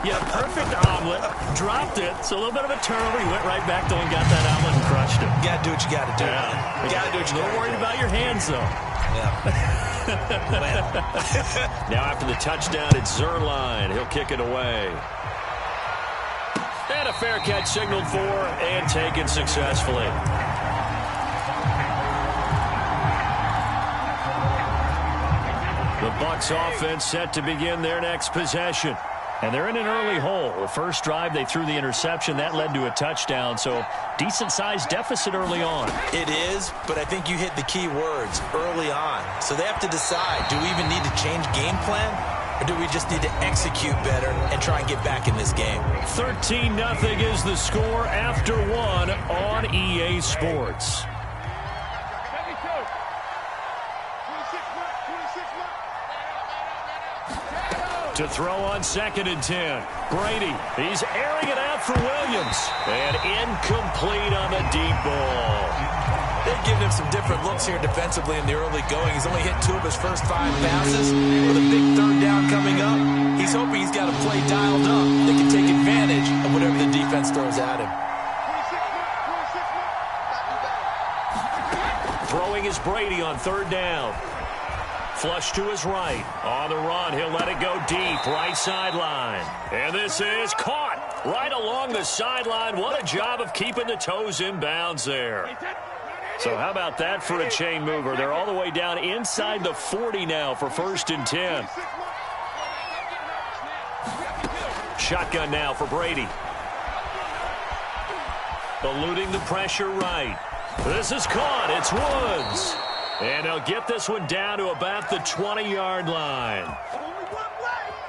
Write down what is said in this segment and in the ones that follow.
Yeah, perfect omelet. Dropped it. It's a little bit of a turnover. He went right back, though, and got that omelet and crushed it. You got to do what you got to do. Yeah. You got to do what you got to do. Don't worry about your hands, though. Yeah. Now after the touchdown, it's Zerline. He'll kick it away. And a fair catch signaled for and taken successfully. The Bucs offense set to begin their next possession. And they're in an early hole. The first drive, they threw the interception. That led to a touchdown, so decent-sized deficit early on. It is, but I think you hit the key words, early on. So they have to decide, do we even need to change game plan, or do we just need to execute better and try and get back in this game? 13-0 is the score after one on EA Sports. To throw on 2nd and 10. Brady, he's airing it out for Williams. And incomplete on the deep ball. They've given him some different looks here defensively in the early going. He's only hit 2 of his first 5 passes. With a big 3rd down coming up, he's hoping he's got a play dialed up that can take advantage of whatever the defense throws at him. Throwing is Brady on 3rd down. Flush to his right. On the run, he'll let it go deep. Right sideline. And this is caught right along the sideline. What a job of keeping the toes in bounds there. So how about that for a chain mover? They're all the way down inside the 40 now for 1st and 10. Shotgun now for Brady. Eluding the pressure right. This is caught. It's Woods. And they'll get this one down to about the 20-yard line.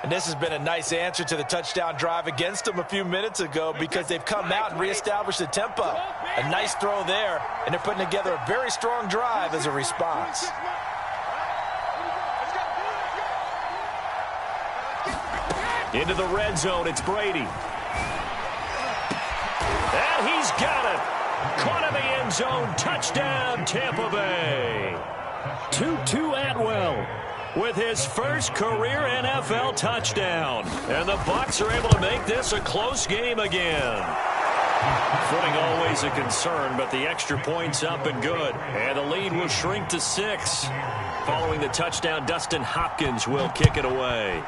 And this has been a nice answer to the touchdown drive against them a few minutes ago because they've come out and reestablished the tempo. A nice throw there, and they're putting together a very strong drive as a response. Into the red zone, it's Brady. And he's got it. Caught in the end zone. Touchdown, Tampa Bay. Tutu Atwell with his first career NFL touchdown. And the Bucs are able to make this a close game again. Footing always a concern, but the extra point's up and good. And the lead will shrink to 6. Following the touchdown, Dustin Hopkins will kick it away.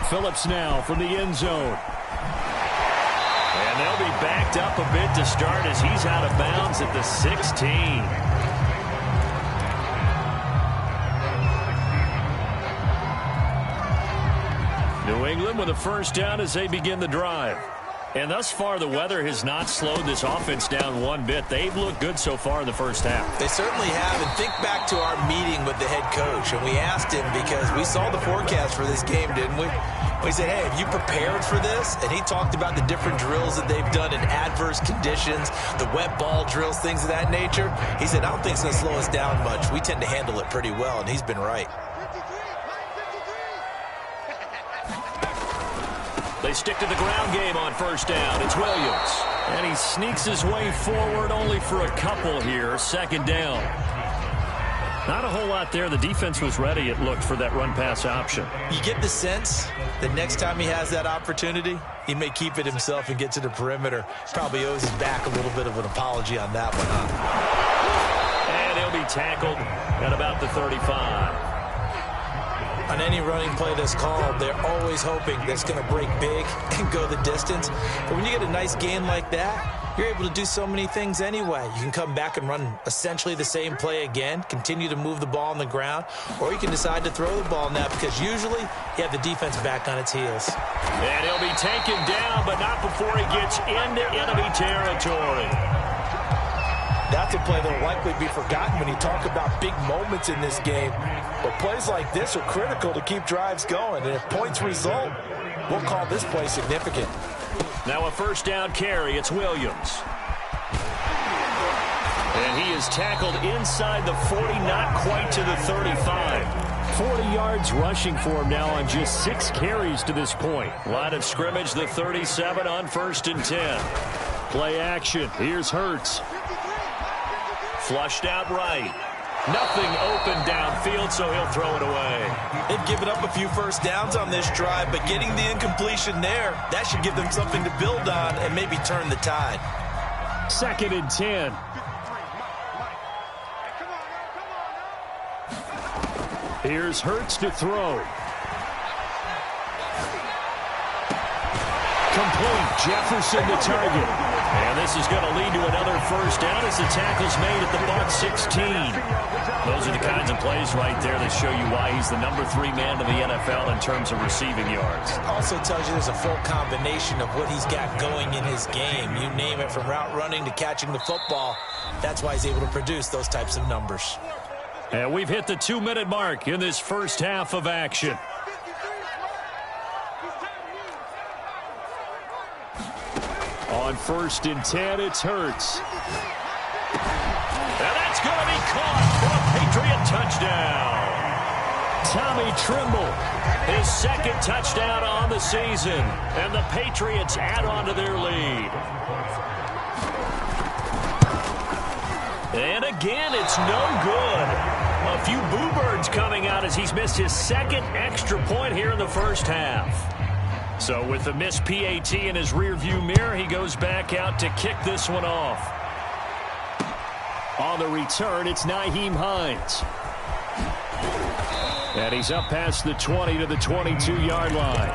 Phillips now from the end zone. And they'll be backed up a bit to start as he's out of bounds at the 16. New England with a first down as they begin the drive. And thus far, the weather has not slowed this offense down one bit. They've looked good so far in the first half. They certainly have. And think back to our meeting with the head coach. And we asked him because we saw the forecast for this game, didn't we? We said, hey, have you prepared for this? And he talked about the different drills that they've done in adverse conditions, the wet ball drills, things of that nature. He said, I don't think it's going to slow us down much. We tend to handle it pretty well, and he's been right. They stick to the ground game on first down. It's Williams. And he sneaks his way forward only for a couple here. 2nd down. Not a whole lot there. The defense was ready, it looked, for that run-pass option. You get the sense that next time he has that opportunity, he may keep it himself and get to the perimeter. Probably owes his back a little bit of an apology on that one, huh? And he'll be tackled at about the 35. On any running play that's called, they're always hoping that it's going to break big and go the distance. But when you get a nice gain like that, you're able to do so many things anyway. You can come back and run essentially the same play again, continue to move the ball on the ground, or you can decide to throw the ball now because usually you have the defense back on its heels. And he'll be taken down, but not before he gets into enemy territory. That's a play that will likely be forgotten when you talk about big moments in this game. But plays like this are critical to keep drives going. And if points result, we'll call this play significant. Now a first down carry. It's Williams. And he is tackled inside the 40, not quite to the 35. 40 yards rushing for him now on just 6 carries to this point. Line of scrimmage, the 37 on 1st and 10. Play action. Here's Hurts. Flushed out right. Nothing open downfield, so he'll throw it away. They've given up a few first downs on this drive, but getting the incompletion there, that should give them something to build on and maybe turn the tide. 2nd and 10. Here's Hurts to throw. Complete. Jefferson the target. And this is going to lead to another first down as the tackle's made at the Bucs 16. Those are the kinds of plays right there that show you why he's the number 3 man in the NFL in terms of receiving yards. Also tells you there's a full combination of what he's got going in his game. You name it, from route running to catching the football. That's why he's able to produce those types of numbers. And we've hit the 2-minute mark in this first half of action. On 1st and 10, it's Hurts. And that's going to be caught for a Patriot touchdown. Tommy Trimble, his 2nd touchdown on the season. And the Patriots add on to their lead. And again, it's no good. A few boo birds coming out as he's missed his 2nd extra point here in the first half. So with the missed PAT in his rearview mirror, he goes back out to kick this one off. On the return, it's Nyheim Hines. And he's up past the 20 to the 22-yard line.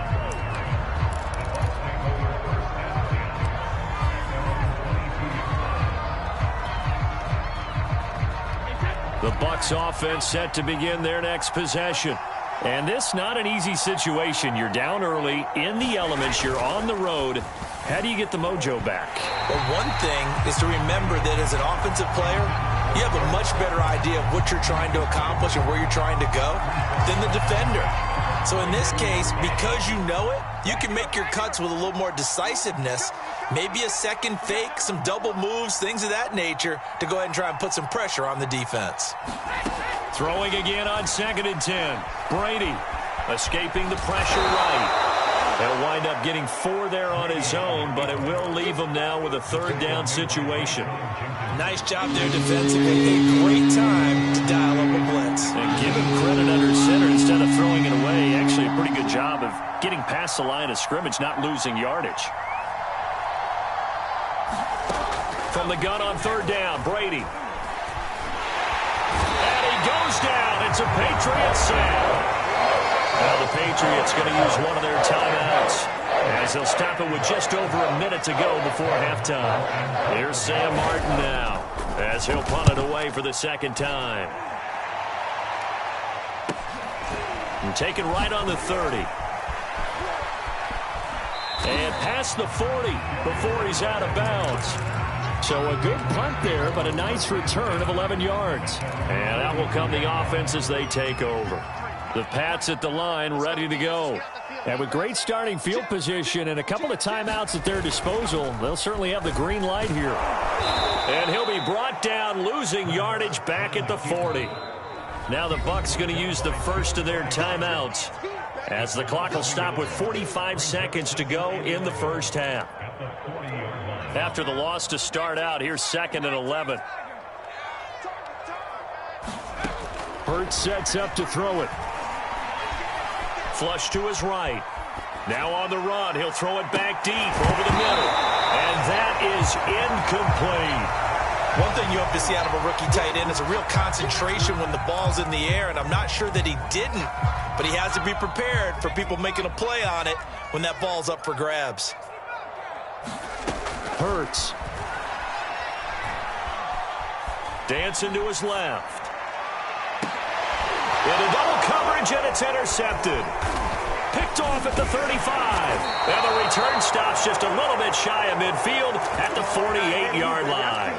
The Bucs offense set to begin their next possession. And this not an easy situation. You're down early, in the elements, you're on the road. How do you get the mojo back? Well, one thing is to remember that as an offensive player, you have a much better idea of what you're trying to accomplish and where you're trying to go than the defender. So in this case, because you know it, you can make your cuts with a little more decisiveness, maybe a second fake, some double moves, things of that nature, to go ahead and try and put some pressure on the defense. Throwing again on 2nd and 10. Brady escaping the pressure right. He'll wind up getting 4 there on his own, but it will leave him now with a 3rd down situation. Nice job there defensively. A great time to dial up a blitz. And give him credit under center instead of throwing it away. Actually a pretty good job of getting past the line of scrimmage, not losing yardage. From the gun on 3rd down, Brady. And he goes down. It's a Patriot sack. Now the Patriots going to use one of their timeouts as they'll stop it with just over a minute to go before halftime. Here's Sam Martin now as he'll punt it away for the 2nd time. And taken right on the 30. And past the 40 before he's out of bounds. So a good punt there, but a nice return of 11 yards. And out will come the offense as they take over. The Pats at the line, ready to go. And with great starting field position and a couple of timeouts at their disposal, they'll certainly have the green light here. And he'll be brought down, losing yardage back at the 40. Now the Bucs going to use the first of their timeouts as the clock will stop with 45 seconds to go in the first half. After the loss to start out, here's 2nd and 11. Hurts sets up to throw it. Flush to his right. Now on the run, he'll throw it back deep over the middle. And that is incomplete. One thing you hope to see out of a rookie tight end is a real concentration when the ball's in the air, and I'm not sure that he didn't, but he has to be prepared for people making a play on it when that ball's up for grabs. Hurts. Dancing to his left. Into double coverage, and it's intercepted. Picked off at the 35. And the return stops just a little bit shy of midfield at the 48-yard line.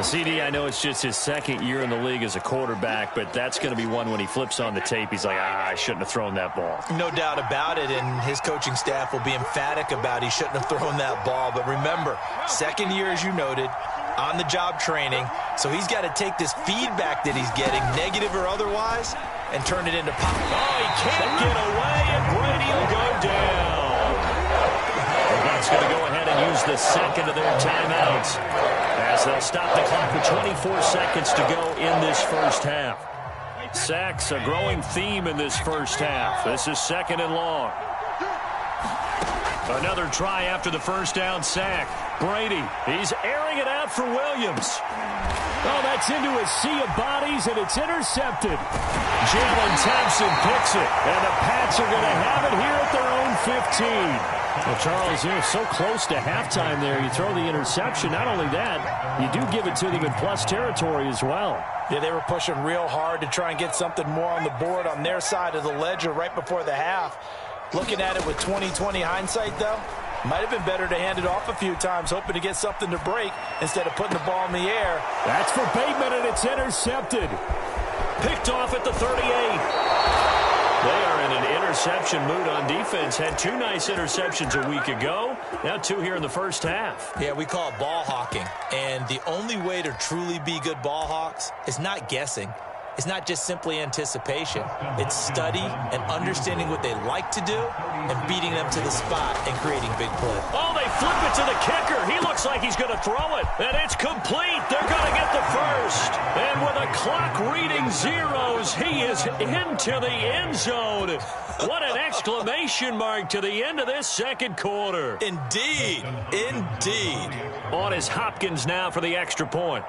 CD, I know it's just his 2nd year in the league as a quarterback, but that's going to be one when he flips on the tape, he's like, I shouldn't have thrown that ball. No doubt about it, and his coaching staff will be emphatic about he shouldn't have thrown that ball. But remember, 2nd year, as you noted, on-the-job training, so he's got to take this feedback that he's getting, negative or otherwise, and turn it into pop. Oh, he can't get away, and Brady will go down. The Bucs going to go ahead and use the 2nd of their timeouts as they'll stop the clock with 24 seconds to go in this first half. Sacks, a growing theme in this first half. This is 2nd and long. Another try after the first down sack. Brady, he's airing it out for Williams. Oh, that's into a sea of bodies, and it's intercepted. Jalen Thompson picks it, and the Pats are going to have it here at their own 15. Well, Charles, you're so close to halftime there. You throw the interception. Not only that, you do give it to them in plus territory as well. Yeah, they were pushing real hard to try and get something more on the board on their side of the ledger right before the half. Looking at it with 20/20 hindsight, though, might have been better to hand it off a few times, hoping to get something to break instead of putting the ball in the air. That's for Bateman, and it's intercepted. Picked off at the 38. They are in an interception mood on defense. Had 2 nice interceptions a week ago. Now 2 here in the first half. Yeah, we call it ball hawking. And the only way to truly be good ball hawks is not guessing. It's not just simply anticipation. It's study and understanding what they like to do and beating them to the spot and creating big plays. Oh, they flip it to the kicker. He looks like he's going to throw it. And it's complete. They're going to get the first. And with a clock reading zeros, he is into the end zone. What an exclamation mark to the end of this second quarter. Indeed. Indeed. On is Hopkins now for the extra point.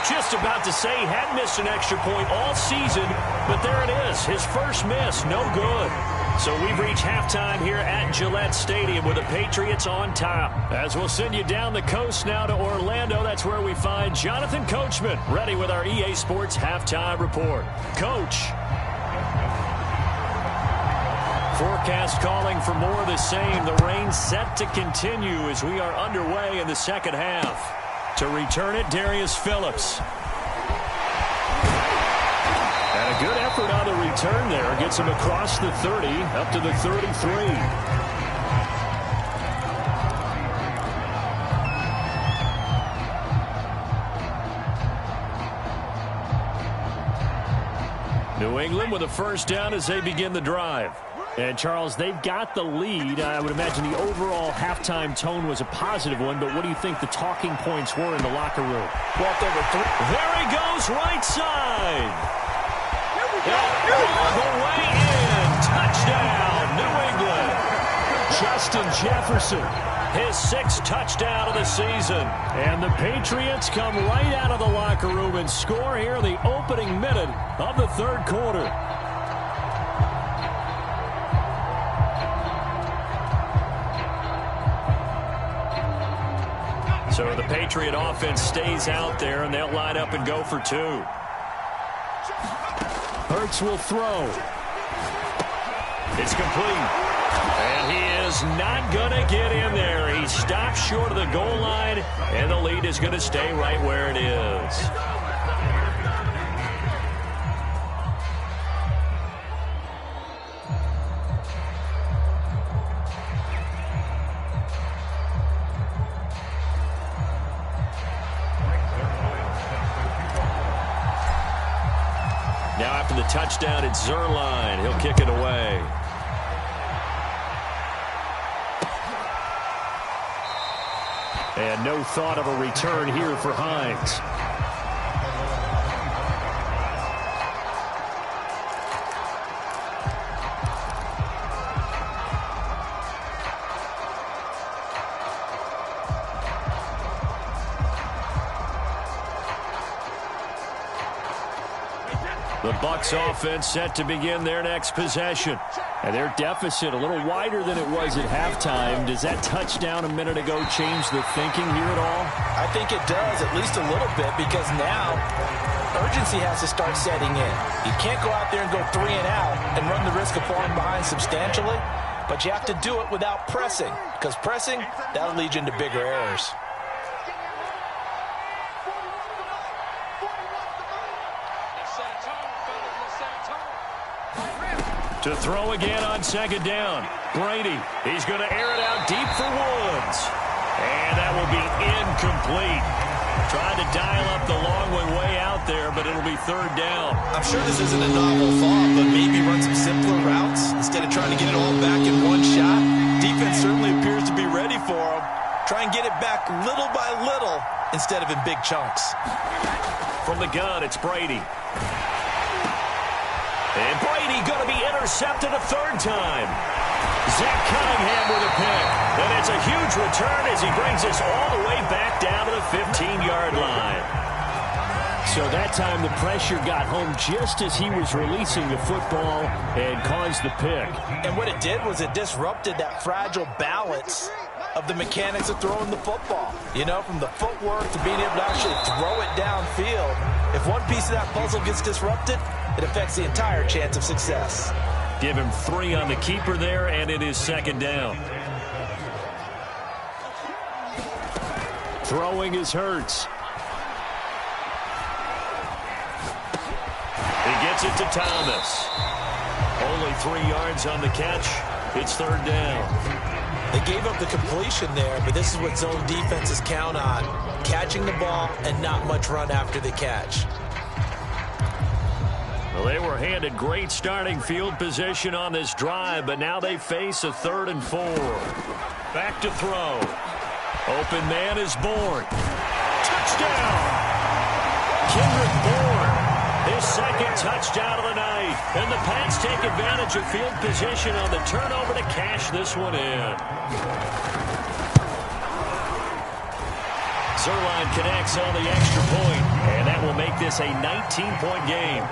Just about to say he hadn't missed an extra point all season, but there it is. His first miss, no good. So we've reached halftime here at Gillette Stadium with the Patriots on top. As we'll send you down the coast now to Orlando, that's where we find Jonathan Coachman, ready with our EA Sports halftime report. Coach. Forecast calling for more of the same. The rain set to continue as we are underway in the second half. To return it, Darius Phillips. And a good effort on the return there. Gets him across the 30, up to the 33. New England with a first down as they begin the drive. And, Charles, they've got the lead. I would imagine the overall halftime tone was a positive one, but what do you think the talking points were in the locker room? Well, there he goes, right side. All the way in. Touchdown, New England. Justin Jefferson. His 6th touchdown of the season. And the Patriots come right out of the locker room and score here in the opening minute of the third quarter. So the Patriot offense stays out there, and they'll line up and go for 2. Hurts will throw. It's complete. And he is not going to get in there. He stops short of the goal line, and the lead is going to stay right where it is. Now after the touchdown, it's Zerline. He'll kick it away. And no thought of a return here for Hines. The Bucs offense set to begin their next possession. And their deficit a little wider than it was at halftime. Does that touchdown a minute ago change the thinking here at all? I think it does, at least a little bit, because now urgency has to start setting in. You can't go out there and go 3 and out and run the risk of falling behind substantially, but you have to do it without pressing, because pressing, that'll lead you into bigger errors. To throw again on second down. Brady, he's going to air it out deep for Woods. And that will be incomplete. Trying to dial up the long way out there, but it'll be third down. I'm sure this isn't a novel thought, but maybe run some simpler routes instead of trying to get it all back in one shot. defense certainly appears to be ready for him. Try and get it back little by little instead of in big chunks. From the gun, it's Brady. And Brady going to be intercepted a third time. Zach Cunningham with a pick. And it's a huge return as he brings us all the way back down to the 15-yard line. So that time the pressure got home just as he was releasing the football and caused the pick. And what it did was it disrupted that fragile balance of the mechanics of throwing the football. You know, from the footwork to being able to actually throw it downfield. If one piece of that puzzle gets disrupted, it affects the entire chance of success. Give him 3 on the keeper there, and it is second down. Throwing is Hurts. He gets it to Thomas. Only 3 yards on the catch. It's third down. They gave up the completion there, but this is what zone defenses count on. Catching the ball and not much run after the catch. Well, they were handed great starting field position on this drive, but now they face a 3rd and 4. Back to throw. Open man is Bourne. Touchdown! Kendrick Bourne, his second touchdown of the night. And the Pats take advantage of field position on the turnover to cash this one in. Zerline connects on the extra point, and that will make this a 19-point game.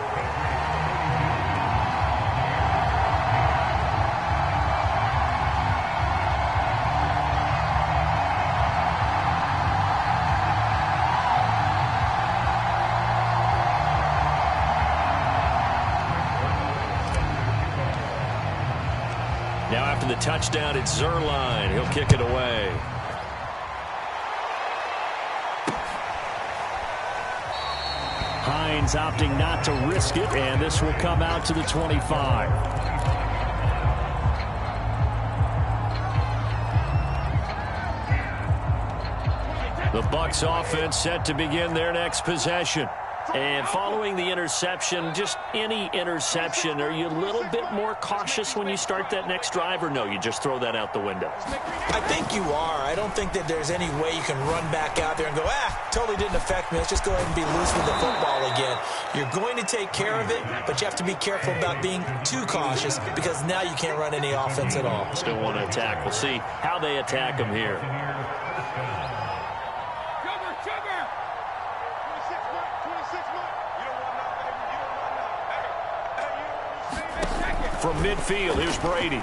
Now after the touchdown, it's Zerline. He'll kick it away. Hines opting not to risk it, and this will come out to the 25. The Bucs offense set to begin their next possession. And following the interception, just any interception, are you a little bit more cautious when you start that next drive, or no, you just throw that out the window? I think you are. I don't think that there's any way you can run back out there and go, totally didn't affect me. Let's just go ahead and be loose with the football again. You're going to take care of it, but you have to be careful about being too cautious because now you can't run any offense at all. Still want to attack. We'll see how they attack them here. From midfield, here's Brady.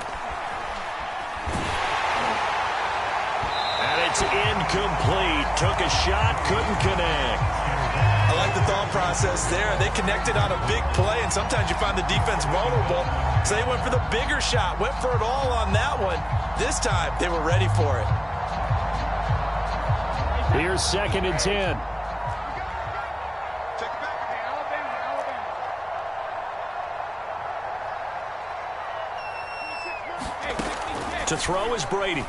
And it's incomplete. Took a shot, couldn't connect. I like the thought process there. They connected on a big play, and sometimes you find the defense vulnerable. So they went for the bigger shot, went for it all on that one. This time, they were ready for it. Here's 2nd and 10. To throw is Brady. And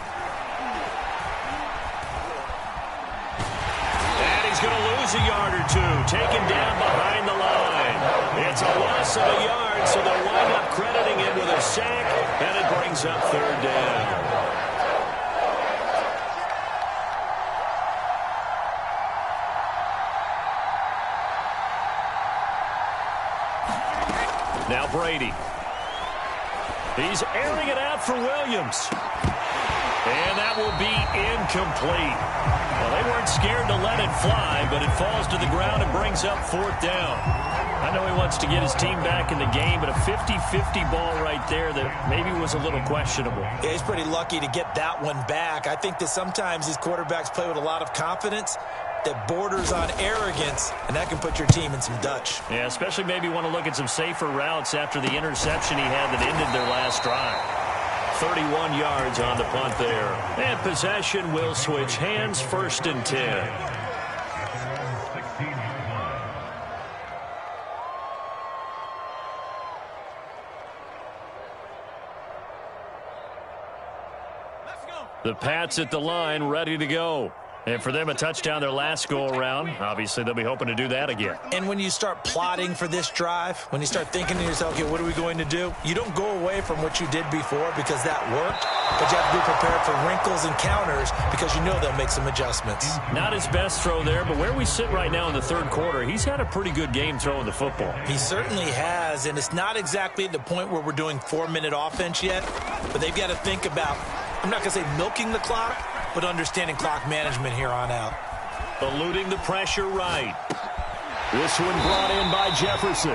he's going to lose a yard or two. Taken down behind the line. It's a loss of a yard, so they'll wind up crediting him with a sack, and it brings up third down. Now Brady. He's airing it out for Williams. And that will be incomplete. Well, they weren't scared to let it fly, but it falls to the ground and brings up 4th down. I know he wants to get his team back in the game, but a 50-50 ball right there that maybe was a little questionable. Yeah, he's pretty lucky to get that one back. I think that sometimes these quarterbacks play with a lot of confidence that borders on arrogance, and that can put your team in some Dutch. Yeah, especially maybe want to look at some safer routes after the interception he had that ended their last drive. 31 yards on the punt there. And possession will switch hands, 1st and 10. The Pats at the line, ready to go. And for them, a touchdown their last go-around. Obviously, they'll be hoping to do that again. And when you start plotting for this drive, when you start thinking to yourself, okay, what are we going to do? You don't go away from what you did before because that worked, but you have to be prepared for wrinkles and counters because you know they'll make some adjustments. Not his best throw there, but where we sit right now in the third quarter, he's had a pretty good game throwing the football. He certainly has, and it's not exactly at the point where we're doing 4-minute offense yet, but they've got to think about, I'm not going to say milking the clock, but understanding clock management here on out. Eluding the pressure right. This one brought in by Jefferson.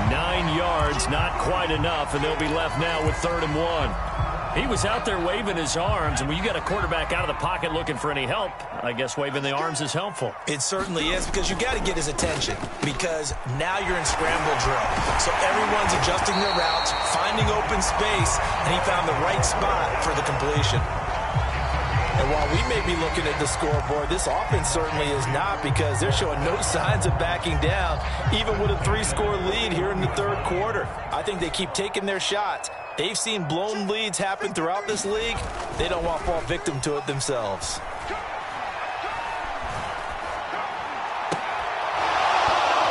9 yards, not quite enough, and they'll be left now with 3rd and 1. He was out there waving his arms, and when you got a quarterback out of the pocket looking for any help, I guess waving the arms is helpful. It certainly is, because you got to get his attention, because now you're in scramble drill. So everyone's adjusting their routes, finding open space, and he found the right spot for the completion. And while we may be looking at the scoreboard, this offense certainly is not, because they're showing no signs of backing down, even with a 3-score lead here in the third quarter. I think they keep taking their shots. They've seen blown leads happen throughout this league. They don't want to fall victim to it themselves.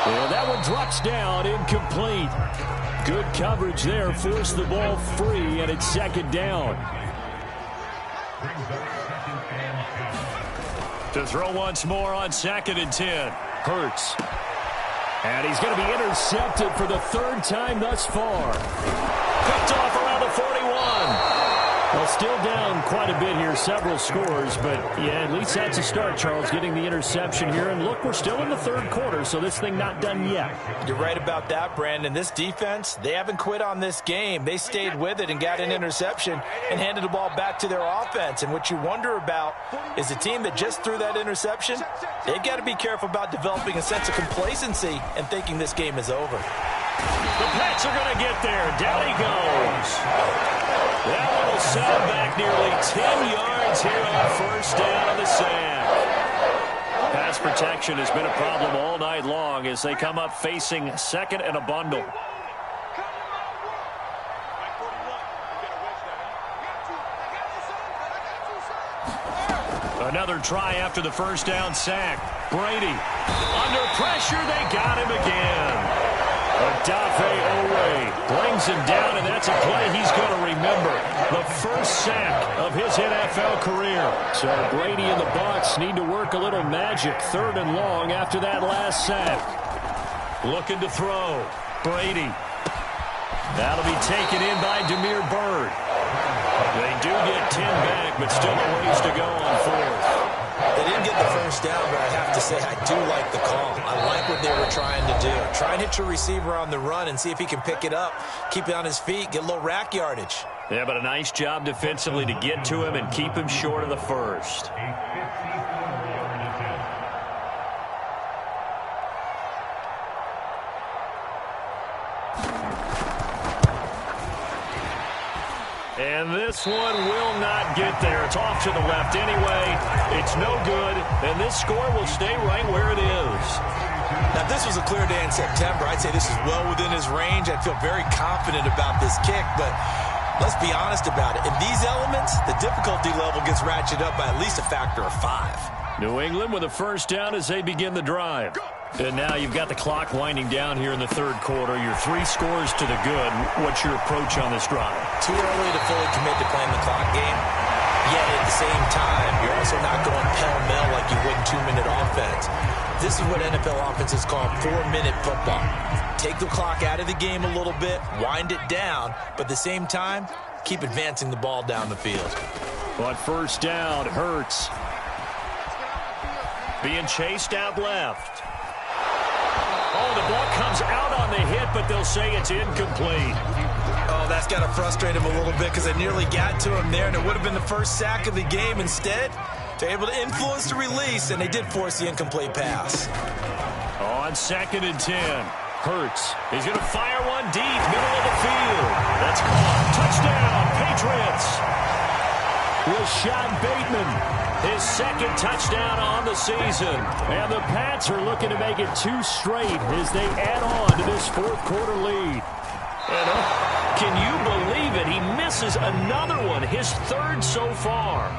Well, that one drops down, incomplete. Good coverage there, forced the ball free, and it's 2nd down. To throw once more on 2nd and 10. Hurts. And he's going to be intercepted for the 3rd time thus far. Picked off around the 41. Well, still down quite a bit here, several scores, but yeah, at least that's a start, Charles, getting the interception here. And look, we're still in the third quarter, so this thing not done yet. You're right about that, Brandon. This defense, they haven't quit on this game. They stayed with it and got an interception and handed the ball back to their offense. And what you wonder about is a team that just threw that interception, they've got to be careful about developing a sense of complacency and thinking this game is over. The Pats are going to get there. Down he goes. That one will send him back nearly 10 yards here on 1st down on the sack. Pass protection has been a problem all night long as they come up facing 2nd and a bundle. Another try after the 1st down sack. Brady. Under pressure, they got him again. Odafe Owe brings him down, and that's a play he's going to remember. The first sack of his NFL career. So Brady and the Bucs need to work a little magic. 3rd and long after that last sack. Looking to throw. Brady. That'll be taken in by Damiere Byrd. They do get 10 back, but still a ways to go on 4th. They didn't get the 1st down, but I have to say I do like the call. I like what they were trying to do. Try and hit your receiver on the run and see if he can pick it up, keep it on his feet, get a little rack yardage. Yeah, but a nice job defensively to get to him and keep him short of the 1st. And this one will not get there. It's off to the left anyway. It's no good, and this score will stay right where it is. Now, if this was a clear day in September, I'd say this is well within his range. I'd feel very confident about this kick, but let's be honest about it. In these elements, the difficulty level gets ratcheted up by at least a factor of 5. New England with a 1st down as they begin the drive. And now you've got the clock winding down here in the third quarter. You're 3 scores to the good. What's your approach on this drive? Too early to fully commit to playing the clock game. Yet at the same time, you're also not going pell-mell like you would in 2-minute offense. This is what NFL offenses call 4-minute football. Take the clock out of the game a little bit, wind it down, but at the same time, keep advancing the ball down the field. On 1st down, Hurts. Being chased out left. Oh, the ball comes out on the hit, but they'll say it's incomplete. Oh, that's got to frustrate him a little bit because they nearly got to him there, and it would have been the first sack of the game. Instead, they're able to influence the release, and they did force the incomplete pass. On 2nd and 10, Hurts. He's going to fire one deep, middle of the field. That's caught. Touchdown, Patriots. Rashad Bateman. His 2nd touchdown on the season. And the Pats are looking to make it 2 straight as they add on to this 4th quarter lead. And can you believe it? He misses another one, his 3rd so far.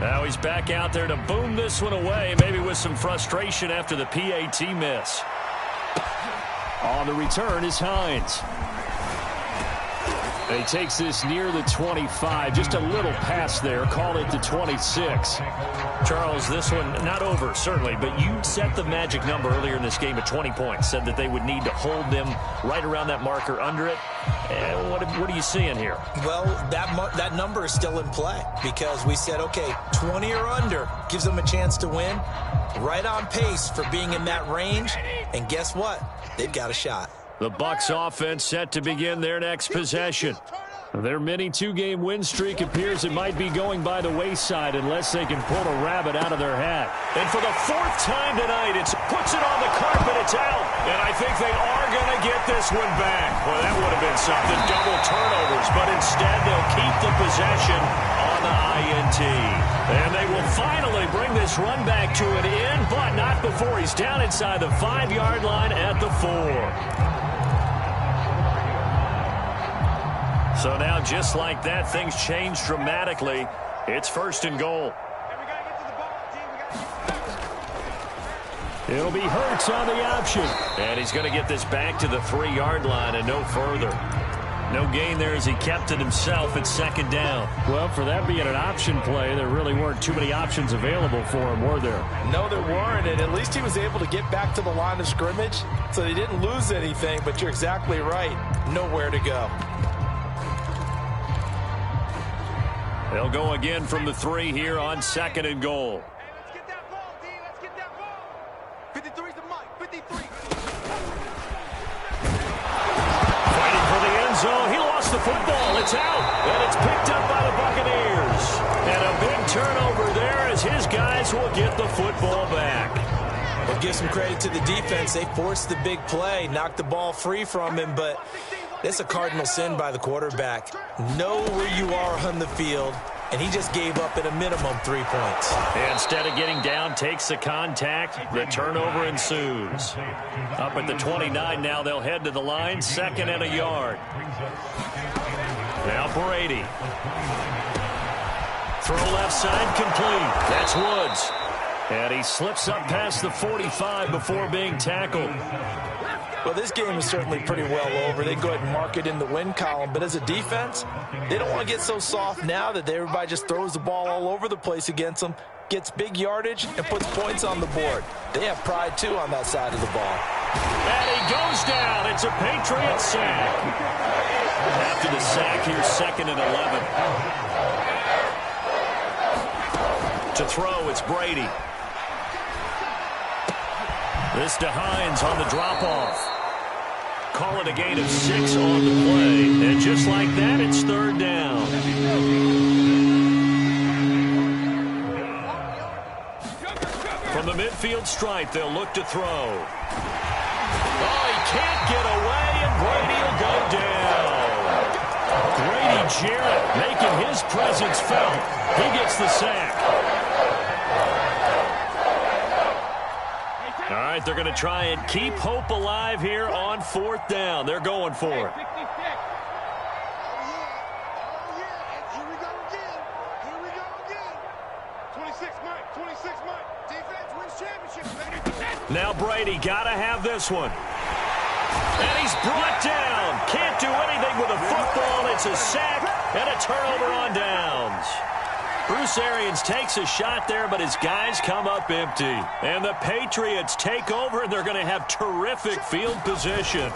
Now he's back out there to boom this one away, maybe with some frustration after the PAT miss. On the return is Hines. He takes this near the 25. Just a little pass there. Call it the 26. Charles, this one not over, certainly, but you set the magic number earlier in this game at 20 points. Said that they would need to hold them right around that marker under it. And what are you seeing here? Well, that number is still in play because we said, okay, 20 or under gives them a chance to win. Right on pace for being in that range. And guess what? They've got a shot. The Bucs offense set to begin their next possession. Their mini two-game win streak appears it might be going by the wayside unless they can pull a rabbit out of their hat. And for the fourth time tonight, it puts it on the carpet. It's out. And I think they are going to get this one back. Well, that would have been something. Double turnovers. But instead, they'll keep the possession on the INT. And they will finally bring this run back to an end, but not before he's down inside the 5-yard line at the 4. So now, just like that, things change dramatically. It's 1st and goal. It'll be Hurts on the option. And he's going to get this back to the 3-yard line and no further. No gain there as he kept it himself at 2nd down. Well, for that being an option play, there really weren't too many options available for him, were there? No, there weren't, and at least he was able to get back to the line of scrimmage, so he didn't lose anything, but you're exactly right. Nowhere to go. They'll go again from the 3 here on 2nd and goal. Let's get that ball, D. Let's get that ball. 53's the mic. 53. Fighting for the end zone. He lost the football. It's out. And it's picked up by the Buccaneers. And a big turnover there as his guys will get the football back. Well, give some credit to the defense. They forced the big play, knocked the ball free from him, but that's a cardinal sin by the quarterback. Know where you are on the field, and he just gave up at a minimum 3 points. Instead of getting down, takes the contact. The turnover ensues. Up at the 29 now, they'll head to the line. 2nd and a yard. Now Brady. Throw left side complete. That's Woods. And he slips up past the 45 before being tackled. Well, this game is certainly pretty well over. They go ahead and mark it in the win column. But as a defense, they don't want to get so soft now that everybody just throws the ball all over the place against them, gets big yardage, and puts points on the board. They have pride, too, on that side of the ball. And he goes down. It's a Patriot sack. After the sack here, 2nd and 11. To throw, it's Brady. This to Hines on the drop-off. Call it a gain of 6 on the play. And just like that, it's 3rd down. From the midfield stripe, they'll look to throw. Oh, he can't get away, and Brady will go down. Grady Jarrett making his presence felt. He gets the sack. All right, they're going to try and keep hope alive here on 4th down. They're going for it. Here we go again. Here we go again. 26, Mike. 26, Mike. Defense wins championships, baby. Now Brady got to have this one. And he's brought down. Can't do anything with a football. It's a sack and a turnover on downs. Bruce Arians takes a shot there, but his guys come up empty. And the Patriots take over, and they're going to have terrific field position.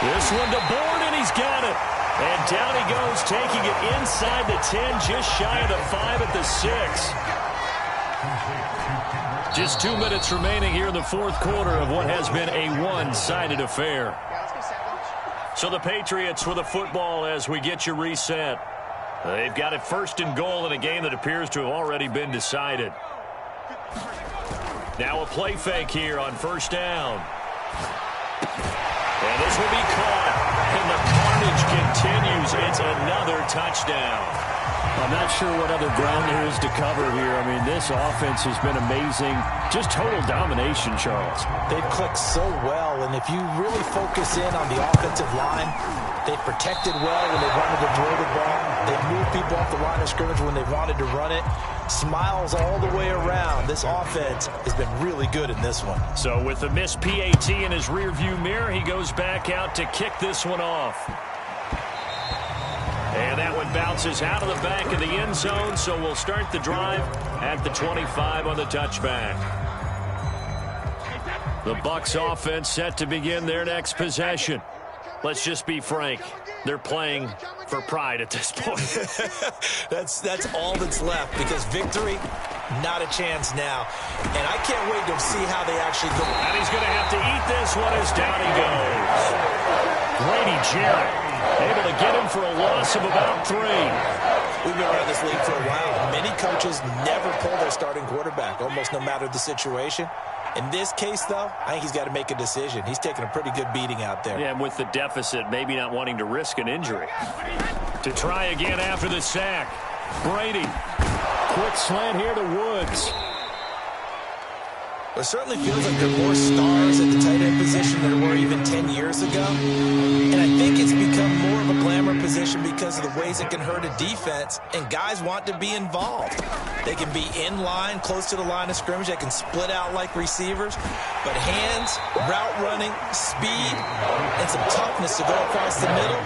This one to Bourne, and he's got it. And down he goes, taking it inside the 10, just shy of the 5 at the 6. Just 2 minutes remaining here in the 4th quarter of what has been a one-sided affair. So the Patriots with the football as we get you reset. They've got it 1st and goal in a game that appears to have already been decided. Now a play fake here on 1st down. And this will be caught. And the carnage continues. It's another touchdown. I'm not sure what other ground there is to cover here. I mean, this offense has been amazing. Just total domination, Charles. They've clicked so well, and if you really focus in on the offensive line, they've protected well when they wanted to throw the ball. They've moved people off the line of scrimmage when they wanted to run it. Smiles all the way around. This offense has been really good in this one. So with the missed PAT in his rearview mirror, he goes back out to kick this one off. And that one bounces out of the back of the end zone, so we'll start the drive at the 25 on the touchback. The Bucs offense set to begin their next possession. Let's just be frank. They're playing for pride at this point. That's all that's left, because victory, not a chance now. And I can't wait to see how they actually go. And he's going to have to eat this one as down he goes. Grady Jarrett able to get him for a loss of about 3. We've been around this league for a while. Many coaches never pull their starting quarterback, almost no matter the situation. In this case, though, I think he's got to make a decision. He's taking a pretty good beating out there. Yeah, and with the deficit, maybe not wanting to risk an injury. To try again after the sack. Brady. Quick slant here to Woods. It certainly feels like there are more stars at the tight end position than there were even 10 years ago. And I think it's become more of a glamour position because of the ways it can hurt a defense, and guys want to be involved. They can be in line, close to the line of scrimmage. They can split out like receivers. But hands, route running, speed, and some toughness to go across the middle,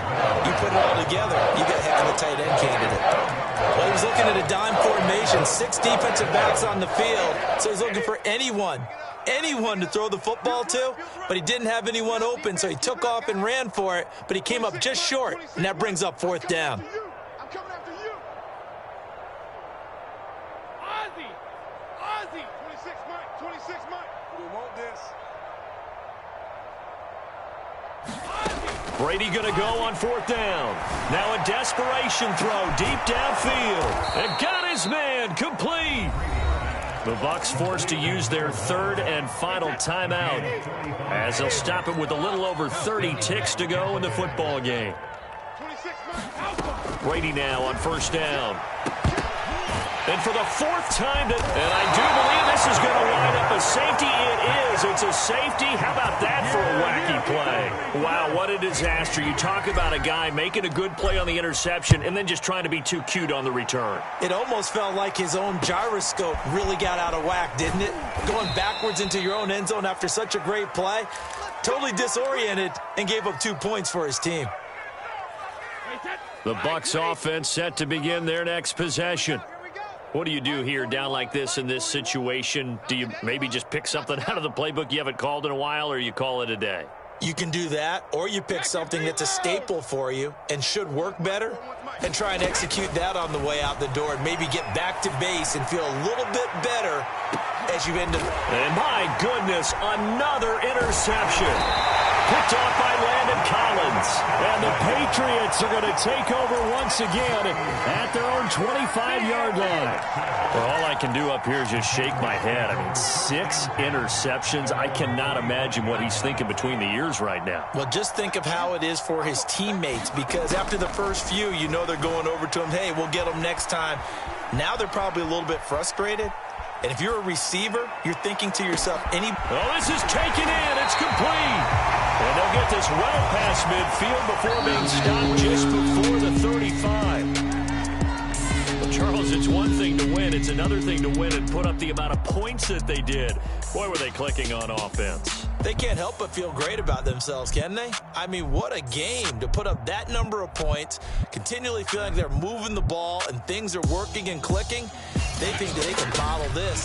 you put it all together, you got a heck of a tight end candidate. Well, he was looking at a dime formation, 6 defensive backs on the field, so he's looking for anyone to throw the football to, but he didn't have anyone open, so he took off and ran for it, but he came up just short, and that brings up 4th down. I'm coming after you. Ozzie. 26 Mike. We want this. Brady going to go on 4th down. Now a desperation throw deep downfield. And got his man complete. The Bucs forced to use their 3rd and final timeout as they'll stop it with a little over 30 ticks to go in the football game. Brady now on 1st down. And for the 4th time, and I do believe this is going to wind up a safety. It is. It's a safety. How about that for a wacky play? Wow, what a disaster. You talk about a guy making a good play on the interception and then just trying to be too cute on the return. It almost felt like his own gyroscope really got out of whack, didn't it? Going backwards into your own end zone after such a great play. Totally disoriented and gave up 2 points for his team. The Bucs offense set to begin their next possession. What do you do here down like this in this situation? Do you maybe just pick something out of the playbook you haven't called in a while, or you call it a day? You can do that, or you pick something that's a staple for you and should work better and try and execute that on the way out the door and maybe get back to base and feel a little bit better as you end up. And my goodness, another interception. Picked off by Landon Collins. And the Patriots are going to take over once again at their own 25-yard line. Well, all I can do up here is just shake my head. I mean, 6 interceptions. I cannot imagine what he's thinking between the ears right now. Well, just think of how it is for his teammates, because after the first few, you know they're going over to him, hey, we'll get them next time. Now they're probably a little bit frustrated. And if you're a receiver, you're thinking to yourself, Oh, this is taken in. It's complete. And they'll get this well past midfield before being stopped just before the 35. Well, Charles, it's one thing to win. It's another thing to win and put up the amount of points that they did. Boy, were they clicking on offense. They can't help but feel great about themselves, can they? I mean, what a game to put up that number of points, continually feeling like they're moving the ball and things are working and clicking. They think that they can bottle this